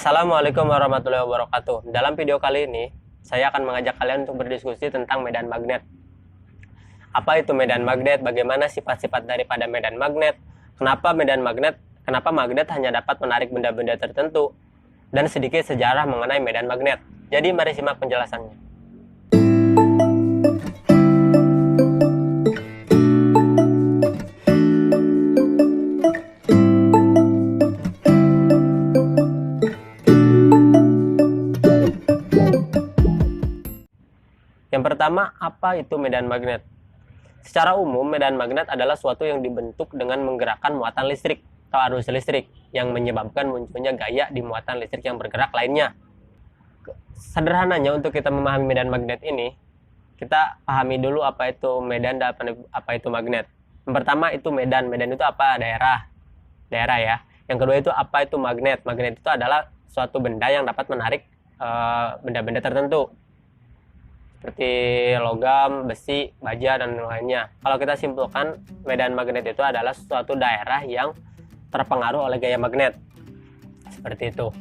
Assalamualaikum warahmatullahi wabarakatuh. Dalam video kali ini, saya akan mengajak kalian untuk berdiskusi tentang medan magnet. Apa itu medan magnet? Bagaimana sifat-sifat daripada medan magnet? Kenapa magnet hanya dapat menarik benda-benda tertentu? Dan sedikit sejarah mengenai medan magnet. Jadi mari simak penjelasannya. Yang pertama, apa itu medan magnet? Secara umum, medan magnet adalah suatu yang dibentuk dengan menggerakkan muatan listrik atau arus listrik yang menyebabkan munculnya gaya di muatan listrik yang bergerak lainnya. Sederhananya, untuk kita memahami medan magnet ini, kita pahami dulu apa itu medan dan apa itu magnet. Yang pertama itu medan. Medan itu apa? Daerah ya. Yang kedua itu apa itu magnet? Magnet itu adalah suatu benda yang dapat menarik benda-benda tertentu, seperti logam, besi, baja, dan lainnya. Kalau kita simpulkan, medan magnet itu adalah suatu daerah yang terpengaruh oleh gaya magnet. Seperti itu.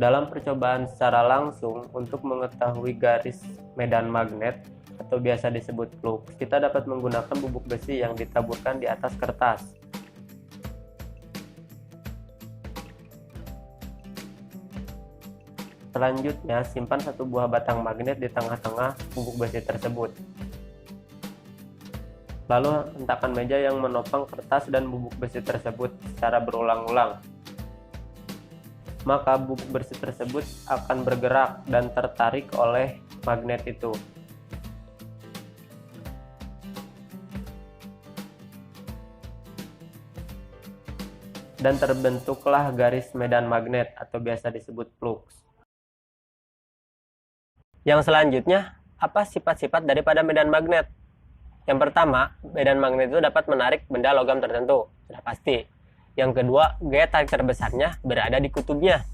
Dalam percobaan secara langsung untuk mengetahui garis medan magnet atau biasa disebut flux, kita dapat menggunakan bubuk besi yang ditaburkan di atas kertas. Selanjutnya, simpan satu buah batang magnet di tengah-tengah bubuk besi tersebut. Lalu hentakan meja yang menopang kertas dan bubuk besi tersebut secara berulang-ulang. Maka bubuk besi tersebut akan bergerak dan tertarik oleh magnet itu. Dan terbentuklah garis medan magnet atau biasa disebut flux. Yang selanjutnya, apa sifat-sifat daripada medan magnet? Yang pertama, medan magnet itu dapat menarik benda logam tertentu, sudah pasti. Yang kedua, gaya tarik terbesarnya berada di kutubnya.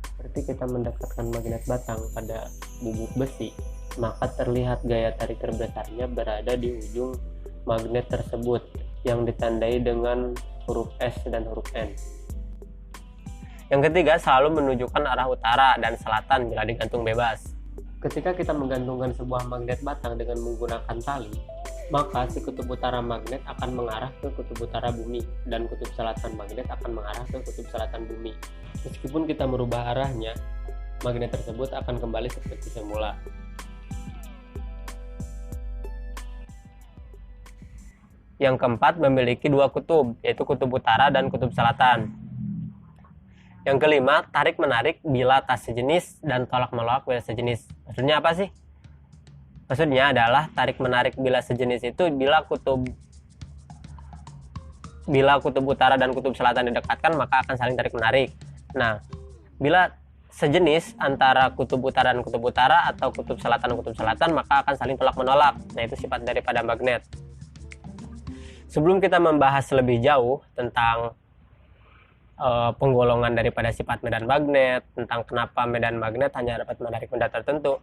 Seperti kita mendekatkan magnet batang pada bubuk besi, maka terlihat gaya tarik terbesarnya berada di ujung magnet tersebut, yang ditandai dengan huruf S dan huruf N. Yang ketiga, selalu menunjukkan arah utara dan selatan bila digantung bebas. Ketika kita menggantungkan sebuah magnet batang dengan menggunakan tali, maka si kutub utara magnet akan mengarah ke kutub utara bumi dan kutub selatan magnet akan mengarah ke kutub selatan bumi. Meskipun kita merubah arahnya, magnet tersebut akan kembali seperti semula. Yang keempat, memiliki dua kutub, yaitu kutub utara dan kutub selatan. Yang kelima, tarik-menarik bila tas sejenis dan tolak-menolak bila sejenis. Maksudnya apa sih? Maksudnya adalah tarik-menarik bila sejenis itu bila kutub utara dan kutub selatan didekatkan, maka akan saling tarik-menarik. Nah, bila sejenis antara kutub utara dan kutub utara atau kutub selatan, maka akan saling tolak-menolak. Nah, itu sifat daripada magnet. Sebelum kita membahas lebih jauh tentang penggolongan daripada sifat medan magnet, tentang kenapa medan magnet hanya dapat menarik benda tertentu,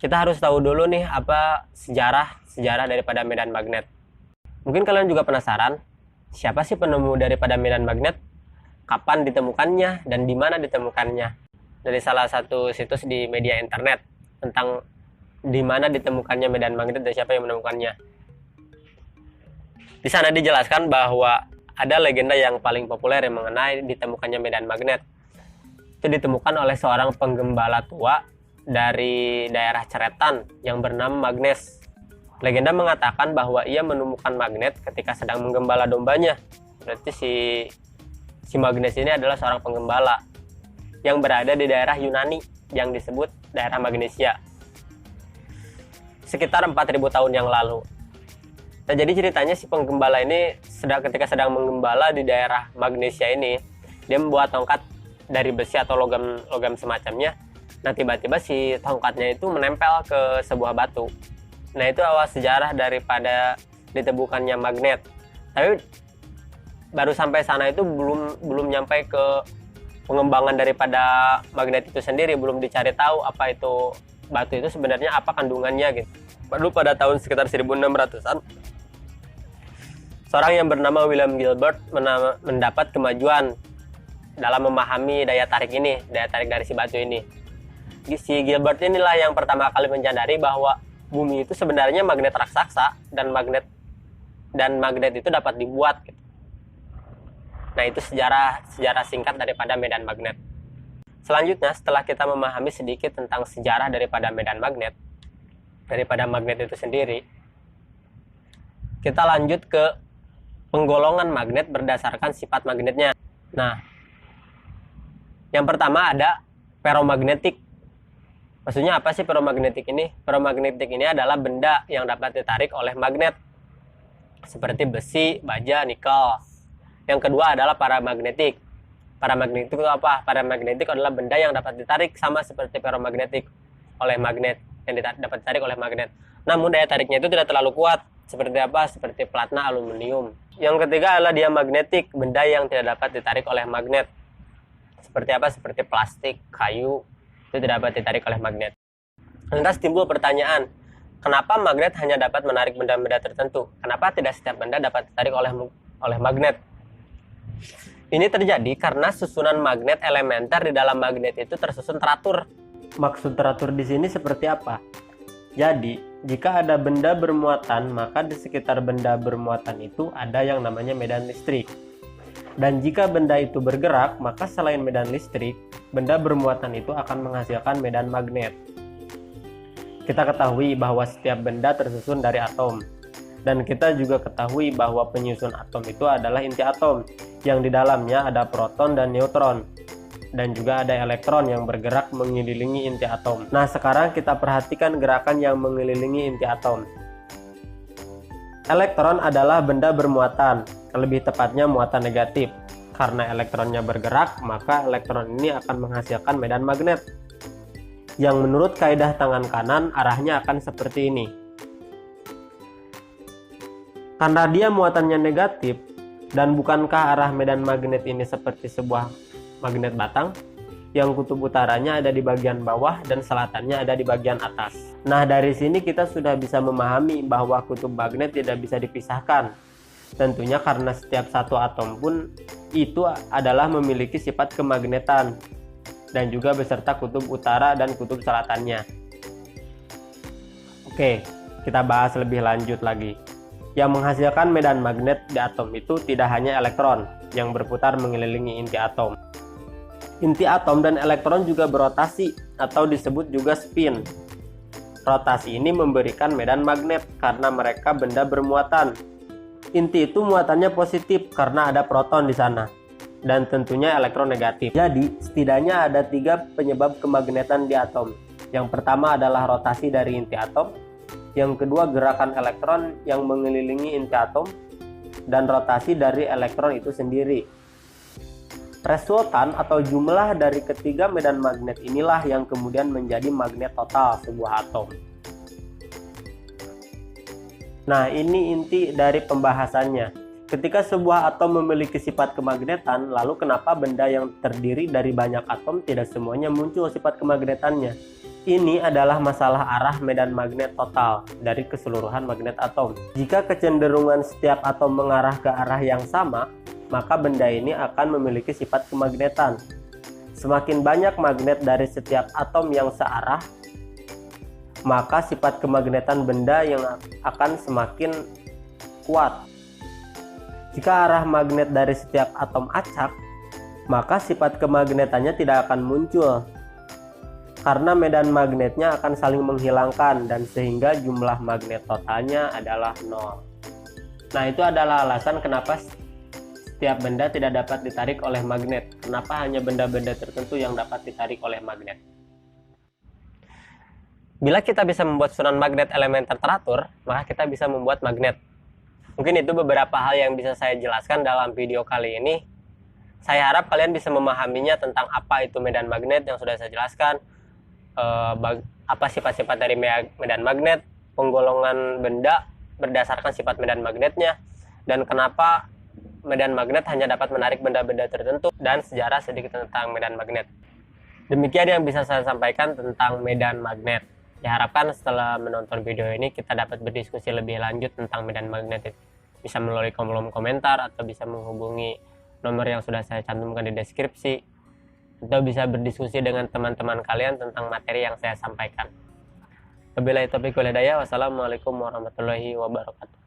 kita harus tahu dulu nih apa sejarah daripada medan magnet. Mungkin kalian juga penasaran, siapa sih penemu daripada medan magnet, kapan ditemukannya, dan di mana ditemukannya. Dari salah satu situs di media internet tentang di mana ditemukannya medan magnet dan siapa yang menemukannya. Di sana dijelaskan bahwa ada legenda yang paling populer yang mengenai ditemukannya medan magnet. Itu ditemukan oleh seorang penggembala tua dari daerah Ceretan yang bernama Magnes. Legenda mengatakan bahwa ia menemukan magnet ketika sedang menggembala dombanya. Berarti si Magnes ini adalah seorang penggembala yang berada di daerah Yunani yang disebut daerah Magnesia, sekitar 4.000 tahun yang lalu. Nah, jadi ceritanya si penggembala ini ketika sedang menggembala di daerah Magnesia ini, dia membuat tongkat dari besi atau logam semacamnya. Nah, tiba-tiba si tongkatnya itu menempel ke sebuah batu. Nah, itu awal sejarah daripada ditemukannya magnet. Tapi baru sampai sana itu belum nyampe ke pengembangan daripada magnet itu sendiri, belum dicari tahu apa itu batu itu sebenarnya apa kandungannya gitu. Baru pada tahun sekitar 1600-an, seorang yang bernama William Gilbert mendapat kemajuan dalam memahami daya tarik ini, daya tarik dari si batu ini. Si Gilbert inilah yang pertama kali menyadari bahwa bumi itu sebenarnya magnet raksasa dan magnet itu dapat dibuat gitu. Nah, itu sejarah singkat daripada medan magnet. Selanjutnya, setelah kita memahami sedikit tentang sejarah daripada medan magnet, daripada magnet itu sendiri, kita lanjut ke penggolongan magnet berdasarkan sifat magnetnya. Nah, yang pertama ada ferromagnetik. Maksudnya apa sih ferromagnetik ini? Ferromagnetik ini adalah benda yang dapat ditarik oleh magnet, seperti besi, baja, nikel. Yang kedua adalah paramagnetik. Paramagnetik itu apa? Paramagnetik adalah benda yang dapat ditarik sama seperti ferromagnetik oleh magnet, yang dapat ditarik oleh magnet. Namun daya tariknya itu tidak terlalu kuat. Seperti apa? Seperti platna, aluminium. Yang ketiga adalah diamagnetik, benda yang tidak dapat ditarik oleh magnet. Seperti apa? Seperti plastik, kayu, itu tidak dapat ditarik oleh magnet. Lantas timbul pertanyaan, kenapa magnet hanya dapat menarik benda-benda tertentu? Kenapa tidak setiap benda dapat ditarik oleh magnet? Ini terjadi karena susunan magnet elementer di dalam magnet itu tersusun teratur. Maksud teratur di sini seperti apa? Jadi, jika ada benda bermuatan, maka di sekitar benda bermuatan itu ada yang namanya medan listrik. Dan jika benda itu bergerak, maka selain medan listrik, benda bermuatan itu akan menghasilkan medan magnet. Kita ketahui bahwa setiap benda tersusun dari atom. Dan kita juga ketahui bahwa penyusun atom itu adalah inti atom, yang di dalamnya ada proton dan neutron. Dan juga ada elektron yang bergerak mengelilingi inti atom. Nah, sekarang kita perhatikan gerakan yang mengelilingi inti atom. Elektron adalah benda bermuatan, lebih tepatnya muatan negatif. Karena elektronnya bergerak, maka elektron ini akan menghasilkan medan magnet. Yang menurut kaidah tangan kanan, arahnya akan seperti ini. Karena dia muatannya negatif, dan bukankah arah medan magnet ini seperti sebuah magnet batang, yang kutub utaranya ada di bagian bawah dan selatannya ada di bagian atas. Nah, dari sini kita sudah bisa memahami bahwa kutub magnet tidak bisa dipisahkan. Tentunya karena setiap satu atom pun itu adalah memiliki sifat kemagnetan, dan juga beserta kutub utara dan kutub selatannya. Oke, kita bahas lebih lanjut lagi. Yang menghasilkan medan magnet di atom itu tidak hanya elektron yang berputar mengelilingi inti atom. Inti atom dan elektron juga berotasi atau disebut juga spin. Rotasi ini memberikan medan magnet karena mereka benda bermuatan. Inti itu muatannya positif karena ada proton di sana, dan tentunya elektron negatif. Jadi, setidaknya ada 3 penyebab kemagnetan di atom. Yang pertama adalah rotasi dari inti atom, yang kedua gerakan elektron yang mengelilingi inti atom, dan rotasi dari elektron itu sendiri. Resultan atau jumlah dari ketiga medan magnet inilah yang kemudian menjadi magnet total sebuah atom. Nah, ini inti dari pembahasannya. Ketika sebuah atom memiliki sifat kemagnetan, lalu kenapa benda yang terdiri dari banyak atom tidak semuanya muncul sifat kemagnetannya? Ini adalah masalah arah medan magnet total dari keseluruhan magnet atom. Jika kecenderungan setiap atom mengarah ke arah yang sama, maka benda ini akan memiliki sifat kemagnetan. Semakin banyak magnet dari setiap atom yang searah, maka sifat kemagnetan benda yang akan semakin kuat. Jika arah magnet dari setiap atom acak, maka sifat kemagnetannya tidak akan muncul, karena medan magnetnya akan saling menghilangkan, dan sehingga jumlah magnet totalnya adalah 0. Nah, itu adalah alasan kenapa setiap benda tidak dapat ditarik oleh magnet. Kenapa hanya benda-benda tertentu yang dapat ditarik oleh magnet. Bila kita bisa membuat susunan magnet elementer teratur, maka kita bisa membuat magnet. Mungkin itu beberapa hal yang bisa saya jelaskan dalam video kali ini. Saya harap kalian bisa memahaminya tentang apa itu medan magnet yang sudah saya jelaskan, apa sifat-sifat dari medan magnet, penggolongan benda berdasarkan sifat medan magnetnya, dan kenapa medan magnet hanya dapat menarik benda-benda tertentu, dan sejarah sedikit tentang medan magnet. Demikian yang bisa saya sampaikan tentang medan magnet. Diharapkan setelah menonton video ini kita dapat berdiskusi lebih lanjut tentang medan magnet. Bisa melalui kolom komentar atau bisa menghubungi nomor yang sudah saya cantumkan di deskripsi, atau bisa berdiskusi dengan teman-teman kalian tentang materi yang saya sampaikan. Wabillahi taufiq wal hidayah. Wassalamualaikum warahmatullahi wabarakatuh.